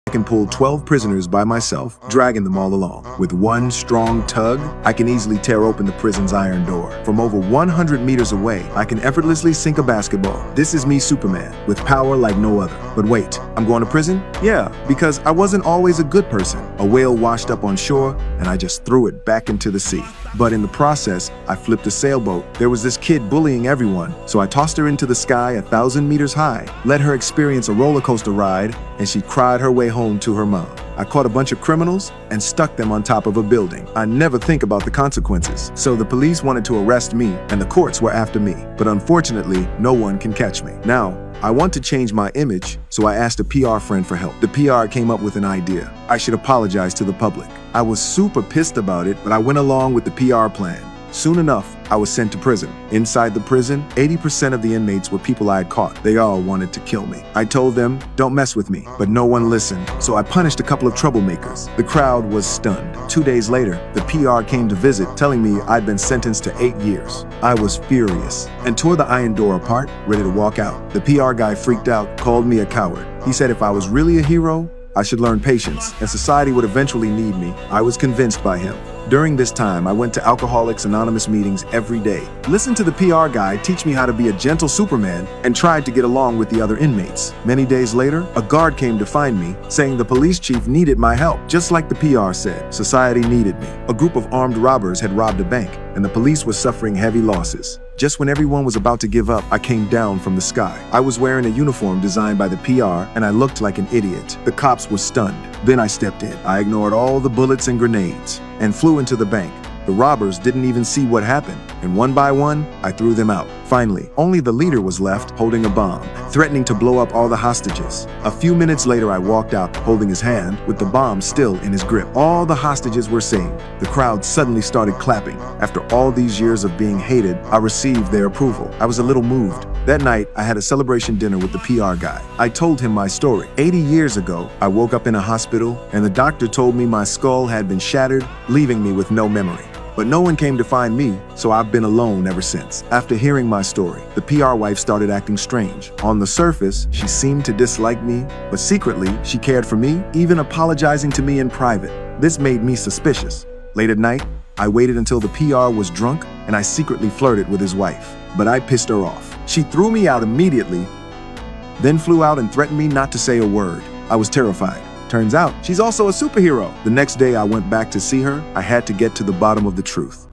I can pull 12 prisoners by myself, dragging them all along. With one strong tug, I can easily tear open the prison's iron door. From over 100 meters away, I can effortlessly sink a basketball. This is me, Superman, with power like no other. But wait, I'm going to prison? Yeah, because I wasn't always a good person. A whale washed up on shore, and I just threw it back into the sea. But in the process, I flipped a sailboat. There was this kid bullying everyone, so I tossed her into the sky 1,000 meters high, let her experience a roller coaster ride, and she cried her way home to her mom. I caught a bunch of criminals and stuck them on top of a building. I never think about the consequences. So the police wanted to arrest me, and the courts were after me. But unfortunately, no one can catch me. Now, I want to change my image, so I asked a PR friend for help. The PR came up with an idea. I should apologize to the public. I was super pissed about it, but I went along with the PR plan. Soon enough, I was sent to prison. Inside the prison, 80% of the inmates were people I had caught. They all wanted to kill me. I told them, don't mess with me, but no one listened, so I punished a couple of troublemakers. The crowd was stunned. 2 days later, the PR came to visit, telling me I'd been sentenced to 8 years. I was furious and tore the iron door apart, ready to walk out. The PR guy freaked out, called me a coward. He said if I was really a hero, I should learn patience, and society would eventually need me. I was convinced by him. During this time, I went to Alcoholics Anonymous meetings every day, listened to the PR guy teach me how to be a gentle Superman, and tried to get along with the other inmates. Many days later, a guard came to find me, saying the police chief needed my help. Just like the PR said, society needed me. A group of armed robbers had robbed a bank, and the police was suffering heavy losses. Just when everyone was about to give up, I came down from the sky. I was wearing a uniform designed by the PR, and I looked like an idiot. The cops were stunned. Then I stepped in. I ignored all the bullets and grenades and flew into the bank. The robbers didn't even see what happened, and one by one, I threw them out. Finally, only the leader was left holding a bomb, threatening to blow up all the hostages. A few minutes later, I walked out, holding his hand, with the bomb still in his grip. All the hostages were saved. The crowd suddenly started clapping. After all these years of being hated, I received their approval. I was a little moved. That night, I had a celebration dinner with the PR guy. I told him my story. 80 years ago, I woke up in a hospital, and the doctor told me my skull had been shattered, leaving me with no memory. But no one came to find me, so I've been alone ever since. After hearing my story, the PR wife started acting strange. On the surface, she seemed to dislike me, but secretly, she cared for me, even apologizing to me in private. This made me suspicious. Late at night, I waited until the PR was drunk, and I secretly flirted with his wife. But I pissed her off. She threw me out immediately, then flew out and threatened me not to say a word. I was terrified. Turns out, she's also a superhero. The next day I went back to see her. I had to get to the bottom of the truth.